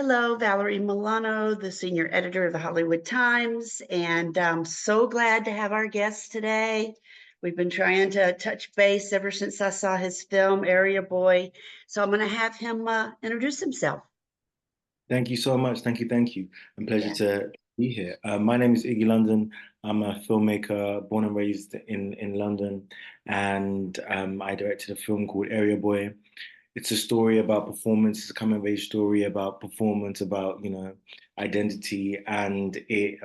Hello, Valerie Milano, the senior editor of the Hollywood Times, and I'm so glad to have our guest today. We've been trying to touch base ever since I saw his film, Area Boy. So I'm going to have him introduce himself. Thank you so much. Thank you. Thank you. A pleasure Yeah. to be here. My name is Iggy London. I'm a filmmaker born and raised in London, and I directed a film called Area Boy. It's a story about performance. It's a coming of age story about performance, about identity, and it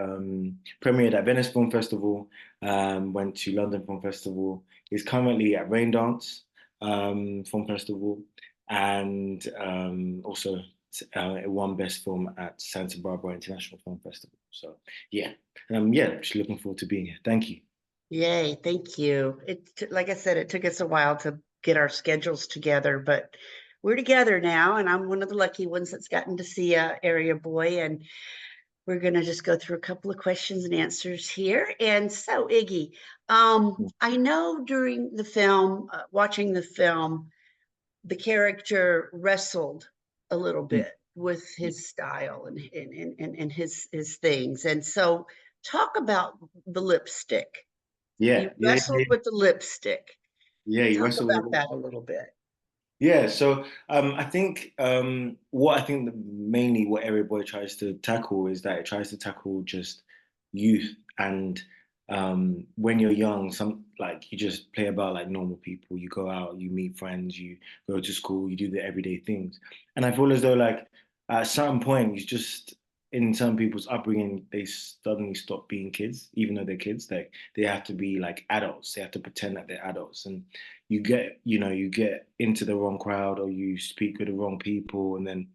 premiered at Venice Film Festival. Went to London Film Festival. It's currently at Raindance Film Festival, and also it won Best Film at Santa Barbara International Film Festival. So yeah, just looking forward to being here. Thank you. Yay, thank you. Like I said, it took us a while to get our schedules together, but we're together now, and I'm one of the lucky ones that's gotten to see Area Boy, and we're going to just go through a couple of questions and answers here. And so, Iggy, I know during the film, watching the film, the character wrestled a little Mm. bit with his style and his things. And so, talk about the lipstick. You Yeah, yeah, wrestled yeah, with the lipstick. yeah. You Talk wrestle about with. that a little bit. Yeah, so I think what I think mainly what Area Boy tries to tackle is that it tries to tackle just youth and when you're young, some like you just play about like normal people. You go out, you meet friends, you go to school, you do the everyday things. And I feel as though like at a certain point, you just in some people's upbringing, they suddenly stop being kids, even though they're kids. Like they have to be like adults. They have to pretend that they're adults, and you get into the wrong crowd or you speak with the wrong people, and then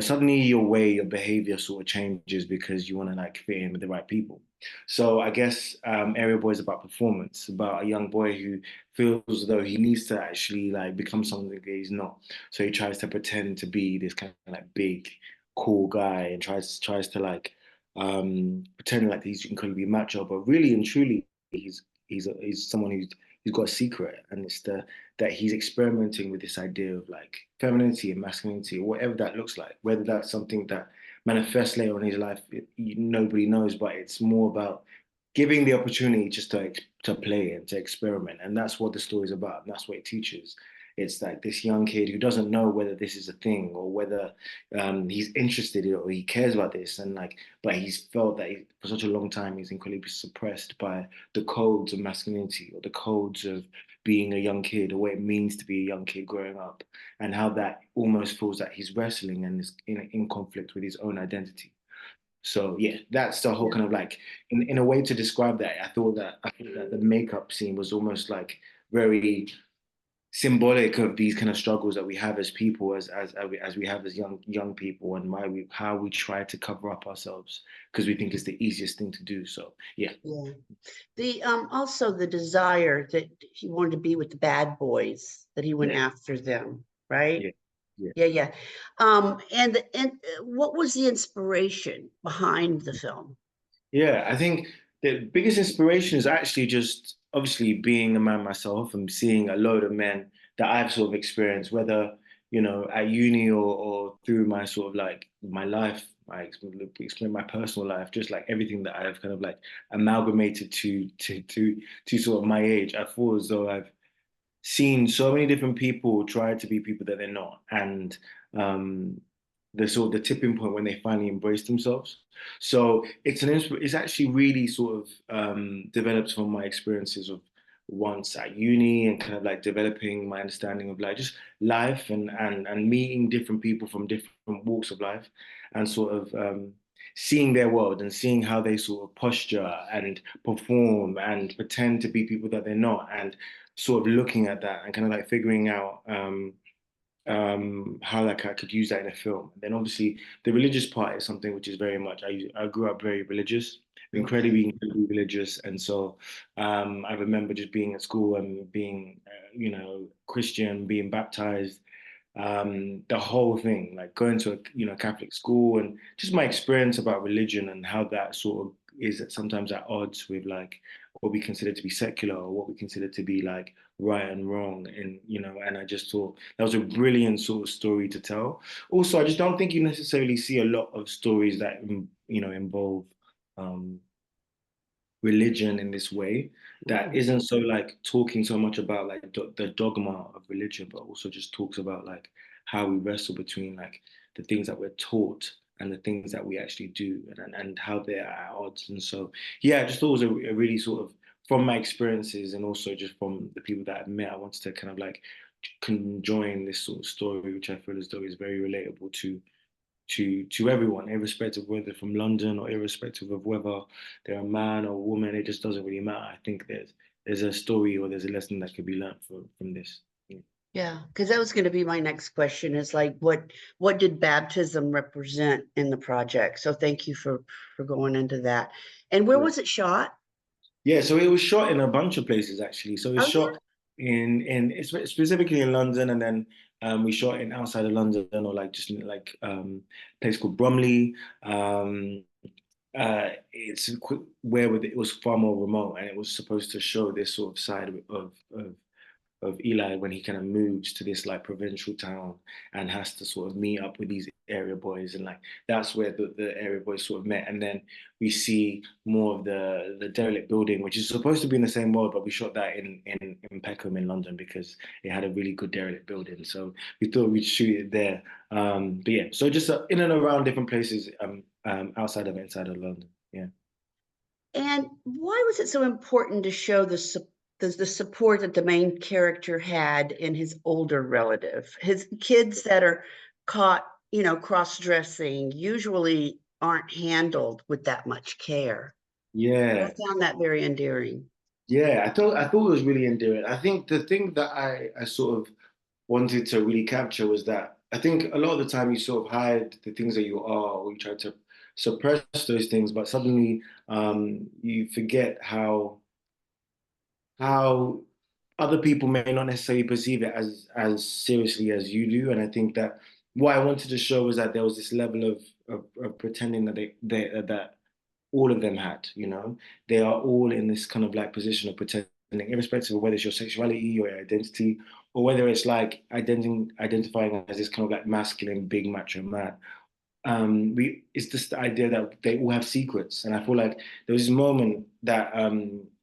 suddenly your behavior sort of changes because you want to like fit in with the right people. So I guess Area Boy is about performance, about a young boy who feels as though he needs to actually like become something that he's not. So he tries to pretend to be this kind of like big, cool guy and tries to like pretend like he's incredibly macho, but really and truly he's someone who's got a secret, and it's that he's experimenting with this idea of like femininity and masculinity, or whatever that looks like. Whether that's something that manifests later on in his life, nobody knows. But it's more about giving the opportunity just to play and to experiment, and that's what the story is about. And that's what it teaches. It's like this young kid who doesn't know whether this is a thing or whether he's interested in it or he cares about this, and like, but he's felt that for such a long time he's incredibly suppressed by the codes of masculinity or the codes of being a young kid or what it means to be a young kid growing up, and how that almost feels that he's wrestling and is in conflict with his own identity. So yeah, that's the whole Yeah. kind of like in a way to describe that. I thought that the makeup scene was almost like very symbolic of these kind of struggles that we have as people, as we have as young people, and how we try to cover up ourselves because we think it's the easiest thing to do. So yeah, Yeah. The also the desire that he wanted to be with the bad boys, that he went yeah, after them, right? yeah, yeah. Yeah, yeah. And what was the inspiration behind the film? Yeah, I think the biggest inspiration is actually just obviously being a man myself and seeing a load of men that I've sort of experienced, whether, at uni or through my sort of like my life, explain my personal life, just like everything that I've kind of like amalgamated to sort of my age. I feel as though I've seen so many different people try to be people that they're not, and um, the sort of the tipping point when they finally embrace themselves. So it's actually really sort of developed from my experiences of once at uni and kind of like developing my understanding of like just life and meeting different people from different walks of life and sort of seeing their world and seeing how they sort of posture and perform and pretend to be people that they're not, and sort of looking at that and kind of like figuring out how like I could use that in a film. Then obviously the religious part is something which is very much I grew up very religious, Okay. incredibly religious, and so I remember just being at school and being Christian, being baptized, the whole thing, like going to a Catholic school, and just my experience about religion and how that sort of is sometimes at odds with like what we consider to be secular or what we consider to be like right and wrong, and and I just thought that was a brilliant sort of story to tell. Also, I just don't think you necessarily see a lot of stories that involve um, religion in this way, that Mm. isn't so like talking so much about like the dogma of religion, but also just talks about like how we wrestle between like the things that we're taught and the things that we actually do, and how they're at odds. And so yeah, I just thought it was a really sort of, from my experiences and also just from the people that I've met, I wanted to kind of like conjoin this sort of story, which I feel as though is very relatable to everyone, irrespective of whether from London or irrespective of whether they're a man or a woman. It just doesn't really matter. I think there's a story or there's a lesson that could be learned from this. Yeah. Yeah, because that was going to be my next question, is like what did baptism represent in the project? So thank you for going into that. And where Yeah. was it shot? Yeah, so it was shot in a bunch of places actually. So it was Oh yeah. shot specifically in London, and then we shot in outside of London, or like just in like a place called Bromley. Where it was far more remote, and it was supposed to show this sort of side of Eli when he kind of moves to this like provincial town and has to sort of meet up with these area boys, and like that's where the area boys sort of met. And then we see more of the derelict building, which is supposed to be in the same world, but we shot that in Peckham in London because it had a really good derelict building. So we thought we'd shoot it there. But yeah, so just in and around different places outside of inside of London. Yeah. And why was it so important to show the support that the main character had in his older relative? His kids that are caught, cross-dressing usually aren't handled with that much care. I Yeah. found that very endearing. Yeah, I thought it was really endearing. I think the thing that I sort of wanted to really capture was that I think a lot of the time you sort of hide the things that you are, or you try to suppress those things, but suddenly you forget how other people may not necessarily perceive it as seriously as you do. And I think that what I wanted to show was that there was this level of pretending that that all of them had, they are all in this kind of like position of pretending, irrespective of whether it's your sexuality or your identity, or whether it's like identifying as this kind of like masculine, big macho man. It's just the idea that they all have secrets. And I feel like there was this moment that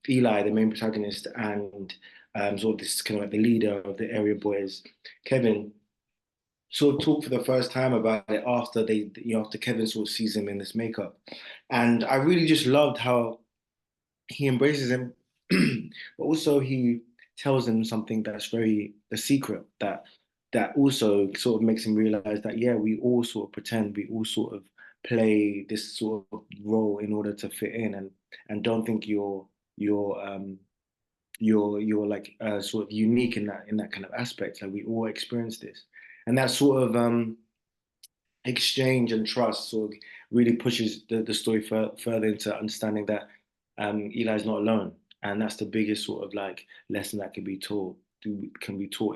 Eli, the main protagonist, and sort of this kind of like the leader of the area boys, Kevin, sort of talk for the first time about it after after Kevin sort of sees him in this makeup. And I really just loved how he embraces him, but also he tells him something that's very a secret that also sort of makes him realize that yeah, we all sort of pretend, we all sort of play this sort of role in order to fit in, and don't think you're like sort of unique in that kind of aspect. Like we all experience this, and that sort of exchange and trust sort of really pushes the story further into understanding that Eli's not alone, and that's the biggest sort of like lesson that can be taught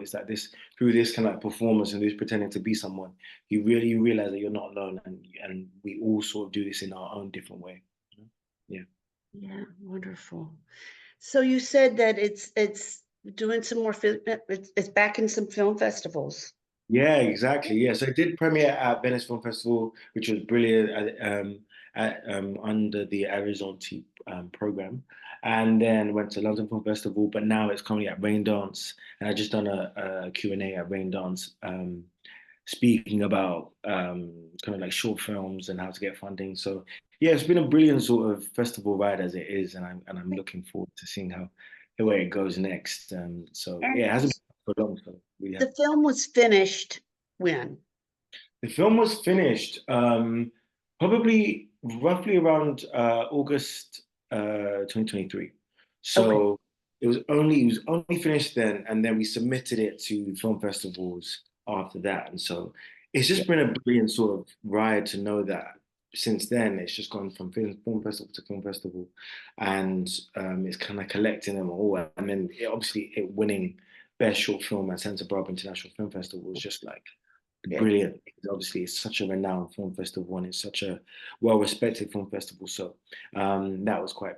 is that this through this kind of like performance and this pretending to be someone, you realize that you're not alone, and we all sort of do this in our own different way. Yeah. Yeah, wonderful. So you said that it's doing some more it's back in some film festivals. Yeah, exactly. Yeah, so it did premiere at Venice Film Festival, which was brilliant under the Orizzonti program, and then went to London Film Festival. But now it's currently at Rain Dance, and I just done a Q&A at Rain Dance, speaking about kind of like short films and how to get funding. So yeah, it's been a brilliant sort of festival ride as it is, and I'm looking forward to seeing how where it goes next. So And yeah, it hasn't been for long, so really the happy. film was finished when? The film was finished probably roughly around August 2023. Okay. So it was only finished then, and then we submitted it to film festivals after that. And so it's Yeah. just been a brilliant sort of ride to know that since then it's just gone from film festival to film festival, and it's kind of collecting them all, and then obviously it winning best short film at Santa Barbara International Film Festival was just like Yeah. brilliant. Obviously, it's such a renowned film festival and it's such a well-respected film festival. So that was quite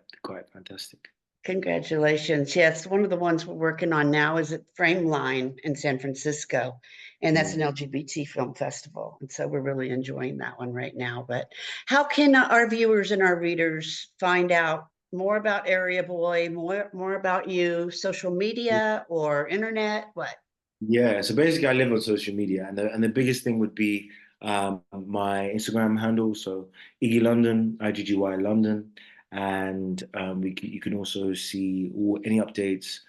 fantastic. Congratulations. Yes, one of the ones we're working on now is at Frameline in San Francisco, and that's an LGBT film festival. And so we're really enjoying that one right now. But how can our viewers and our readers find out more about Area Boy, more about you, social media or internet? What? Yeah, so basically I live on social media, and the biggest thing would be my Instagram handle, so Iggy London, IGGY London, and you can also see any updates,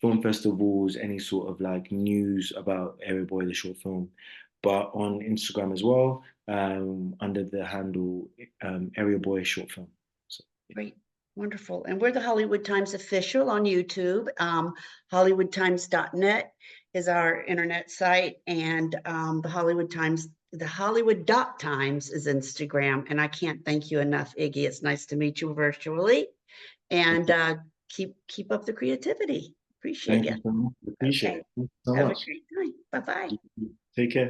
film festivals, any sort of like news about Area Boy, the short film, but on Instagram as well, under the handle Area Boy Short Film. So, yeah. Great. Wonderful. And we're the Hollywood Times official on YouTube. HollywoodTimes.net is our internet site, and the Hollywood.Times is Instagram. And I can't thank you enough, Iggy. It's nice to meet you virtually, and keep up the creativity. Appreciate Thank you. you so much. Appreciate Okay. it. Thank you so Have a much. great time. Bye-bye. Take care.